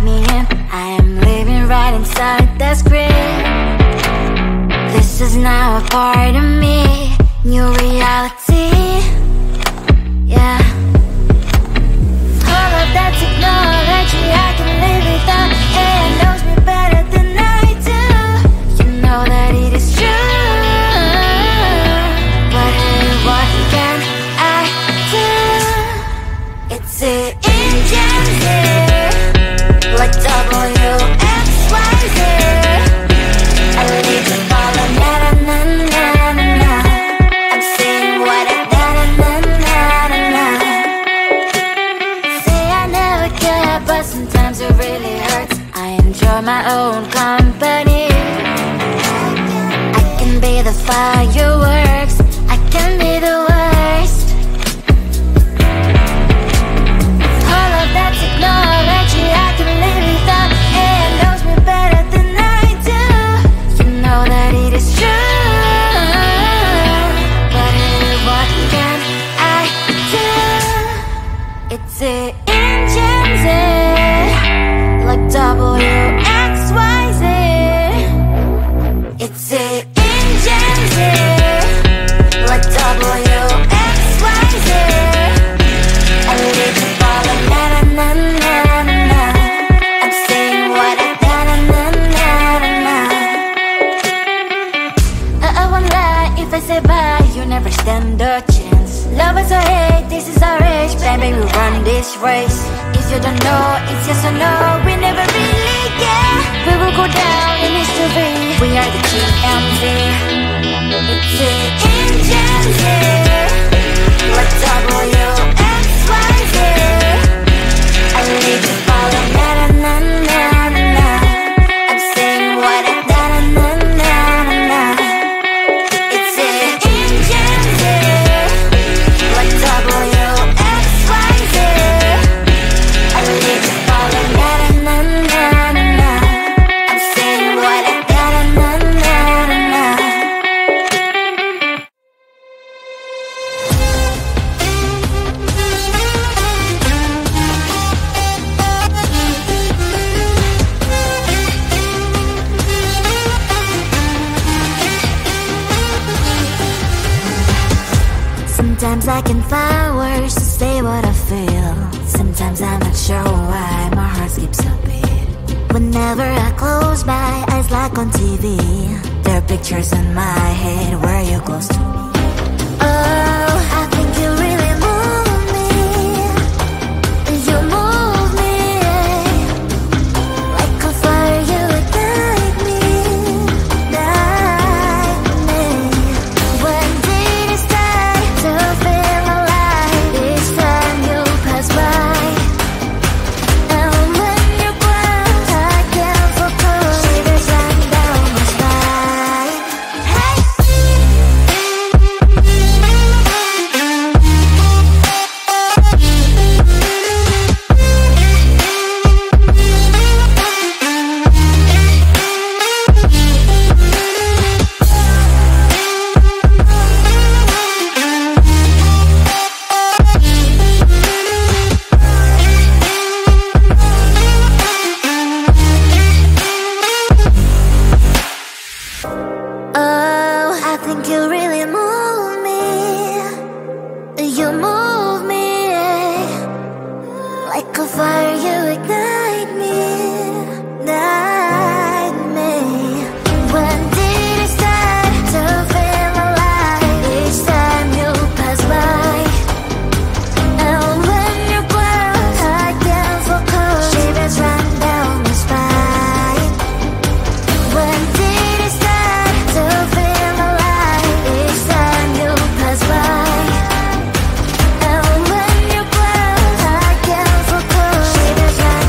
write me in. I am living right inside the script. This is now a part of me, new reality. Yeah. All of that technology I can live without. AI knows me better than I do. You know that it is true. But hey, what can I do? It's the engine here, like WXYZ. I need to follow na na na na na na. I'm saying what I na na na na na na. Say I never care, but sometimes it really hurts. I enjoy my own company. I can be the fireworks, I can be the worst. All of that technology I can live without. AI knows me better than I do. You know that it is true. But hey, what can I do? It's the engines, like WXYZ. It's the engines, like WXYZ. I live to follow na na na na na na. I'm saying what I na na na na na na. I won't lie if I say bye, you never stand a chance. Love is or hate, this is our age. Baby, we run this race. If you don't know, it's yes or no. We never really get. We will go down in history. We are the GMZ. It's the engines here, like WXYZ. I need to follow na na na na na na. I'm saying what I na na na na na na. It's the engines here, like WXYZ. I need to follow na na na na na na. I'm saying what I na na na na na na. Sometimes I can find words to say what I feel. Sometimes I'm not sure why my heart skips a beat. Whenever I close my eyes like on TV, there are pictures in my head where you're close to me. Oh, I think you really move me. You move me like a fire, you ignite me, ignite me. When did it start to feel alive? Each time you pass by, and when you ground, I can't focus. Shivers run down my spine. Hey. Oh, I think you really move me. You move me like a fire, you ignite me, ignite me. When did it start to feel alive? Each time you pass by, and when you ground, I can't focus. Shivers run down my spine. When did it start to feel alive? Each time you pass by, and when you ground, I can't focus. Shivers run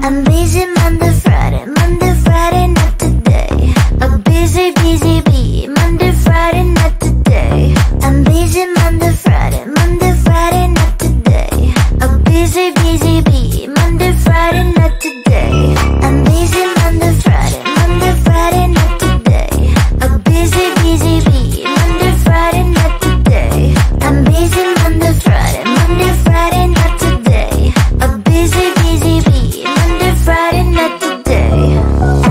I'm busy Monday, Friday, not today. A busy, busy bee, Monday, Friday, not today. I'm busy Monday, Friday, not today. A busy, busy bee, Monday, Friday, not today. I'm busy Monday, Friday, not today. A busy, busy bee, Monday, Friday, not today. I'm busy Monday, Friday, not today. A busy, busy bee, Monday, Friday, not today.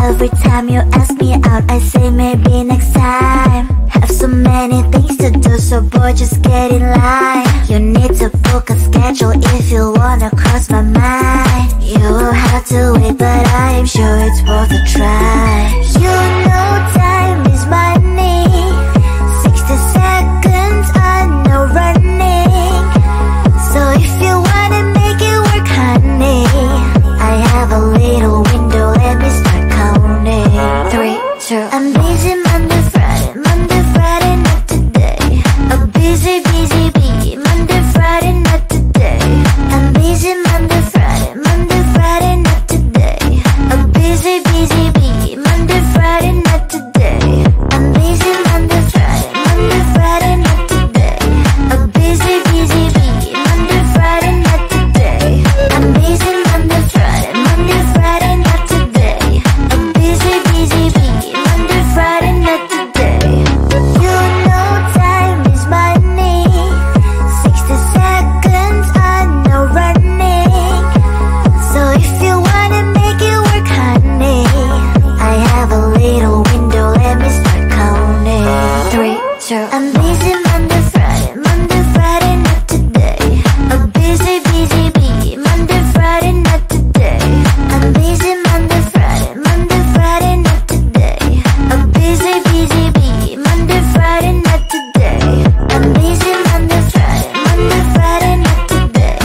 Every time you ask me out, I say maybe next time. Have so many things to do, so boy, just get in line. You need to book a schedule if you wanna cross my mind. You will have to wait, but I am sure it's worth a try. You know time is money. 60 seconds on no running. So if you wanna make it work, honey, I have a little window, let me start counting. 3, 2, I'm busy Monday, Friday, not today. A busy, busy bee, Monday, Friday, not today. I'm busy Monday, Friday, not today. A busy, busy bee, Monday, Friday, not today. I'm busy Monday, Friday, not today. A busy, busy bee, Monday, Friday, not today. I'm busy Monday, Friday, not today. A busy, busy bee, Monday, Friday, not today. You know time is money. 60 seconds on no running. So if you wanna make it work, honey, I have a little window, let me start counting. 3, 2, I'm busy Monday, Friday, not today. A busy, busy bee, Monday, Friday, not today. I'm busy Monday, Friday, not today. A busy, busy bee, Monday, Friday, not today. I'm busy Monday, Friday, not today.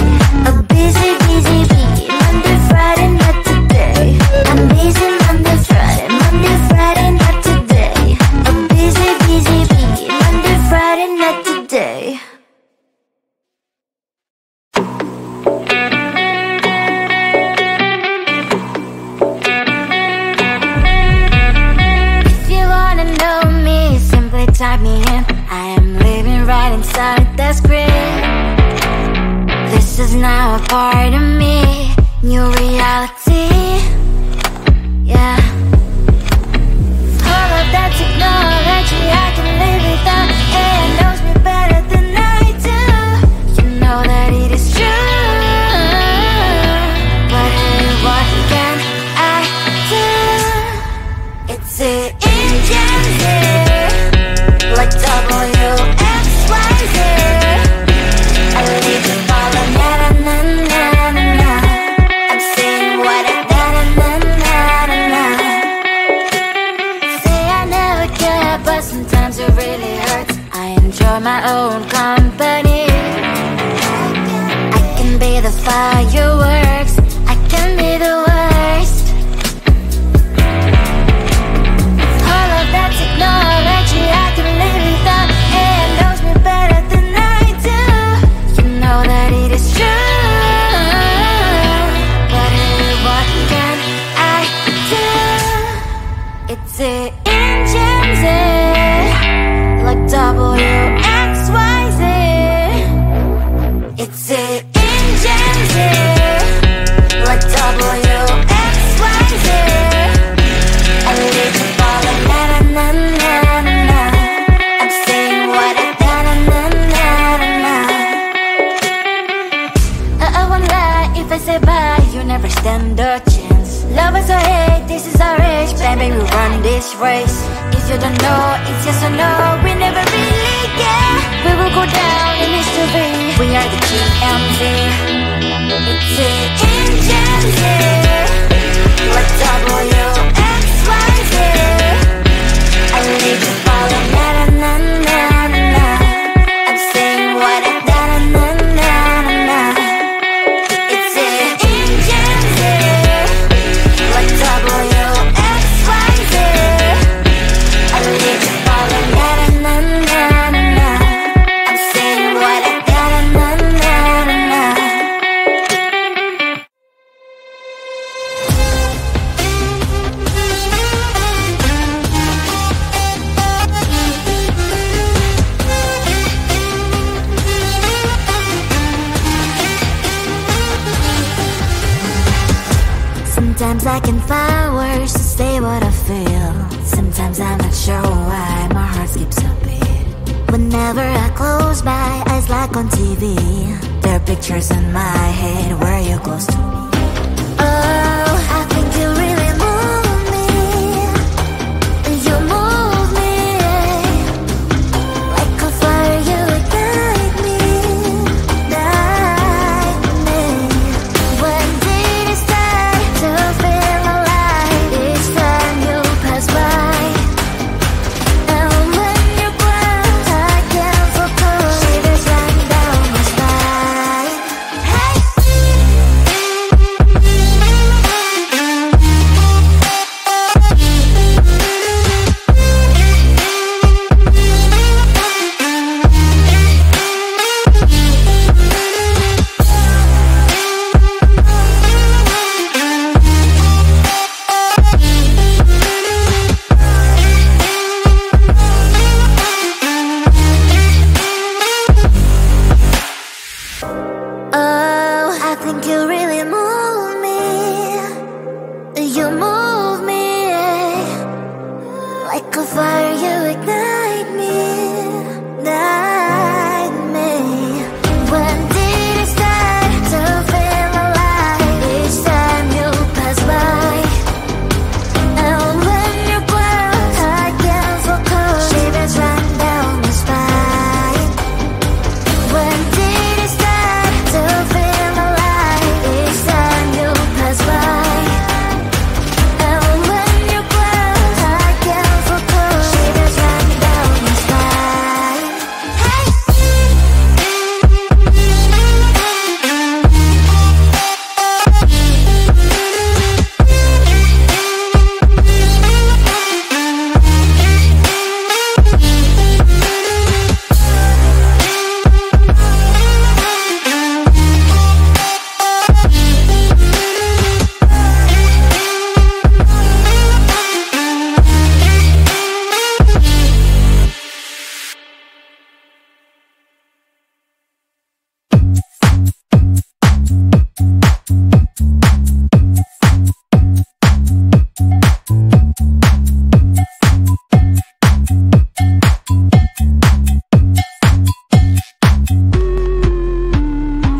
A busy, busy bee, Monday, Friday, not today. I'm busy Monday, Friday, not today. A busy, busy bee, Monday, Friday, not today. If you wanna know me, simply type me in. I am living right inside the screen. This is now a part of me, new reality. Yeah. All of that technology, I can live without. It knows me better than I do. You know that it is true. But hey, what can I do? It's the engines here, like W, X, Y, Z. I leave you falling, na na na na na na. I'm saying what I na na na na na. Say I never care, but sometimes it really hurts. I enjoy my own company. I can be the fireworks, I can be the worst. All of that technology, I can live without. It knows me better than I do. You know that it is true. But hey, what can I do? It's the engines, like W, X, Y, Z. It's the engines, like W, X, Y, Z. I leave you falling, na na na na na na. I'm saying what I na na na na na. I won't lie if I say bye, you never stand a chance. Love us or hate, this is our age, baby, we run this race. If you don't know, it's yes or no, we never really care. We will go down in history, we are the GMZ. It's the engines, like W, X, Y, Z. I leave you falling, na na na na na na. I'm saying what I na na na na na. It's the engines, like W, X, Y, Z. I leave you falling, na na na na na. I'm saying what I na na na na na. Sometimes I can find words to say what I feel. Sometimes I'm not sure why my heart skips a beat. Whenever I close my eyes like on TV, there are pictures in my head where you're close to me. Oh, I think you really move me. You move me like a fire, you ignite me, ignite me. When did it start to feel alive? Each time you pass by, and when you cry, I can't focus. Shivers run down my spine. Hey. Oh, I think you really move me. You move me like a fire, you ignite me, ignite me. When did it start to feel alive? Each time you pass by, and when you close, I can't focus. Shivers run down my spine. When did it start to feel alive? Each time you pass by, and when you close, I can't focus. Shivers run down my spine. Hey.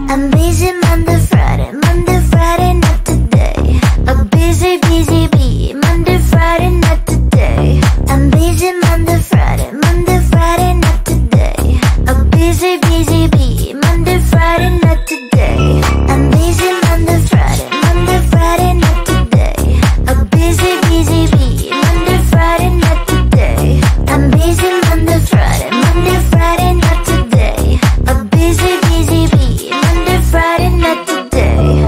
I'm busy Monday, Friday, not today. A busy, busy bee. Monday, Friday, not today. I'm busy Monday, Friday, not today. A busy, busy bee. Monday, Friday, not today. I'm busy Monday, Friday, not today. A busy, busy bee. Monday, Friday, not today. I'm busy Monday, Friday, not today. A busy, busy bee. Monday, Friday, not today.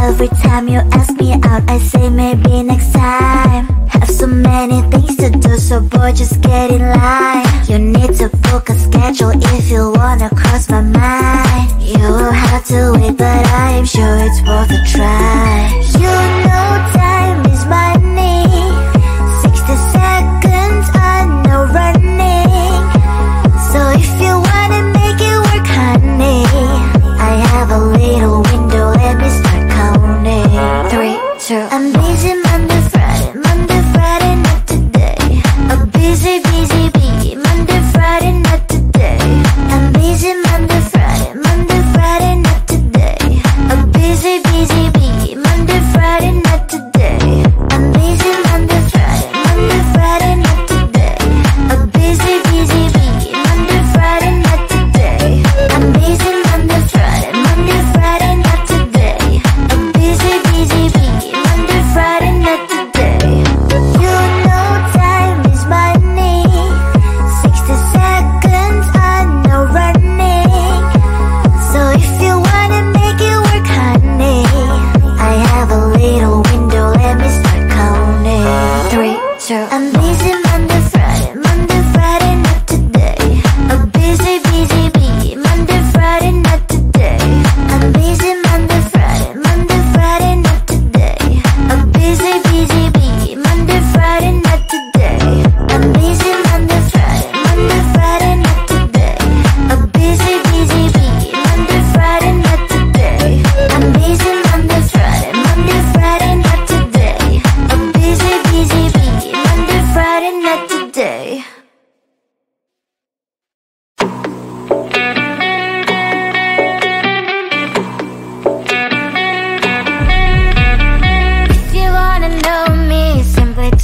Every time you ask me out, I say maybe next time. Have so many things to do, so boy, just get in line. You need to book a schedule if you wanna cross my mind. You will have to wait, but I am sure it's worth a try. You know time is money. 60 seconds on no running. So if you wanna make it work, honey, I have a little window, let me start counting. 3, 2, I'm busy Monday, Friday, not today. A busy, busy bee. Monday, Friday, not today. I'm busy Monday, Friday, not today. A busy, busy bee. Monday, Friday, not today. I'm busy Monday, Friday, not today. A busy, busy bee. Monday, Friday, not today. I'm busy Monday, Friday, not today. A busy, busy bee. Monday, Friday, not today.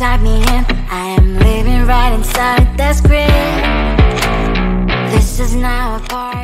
type me in. I am living right inside the screen. This is now a part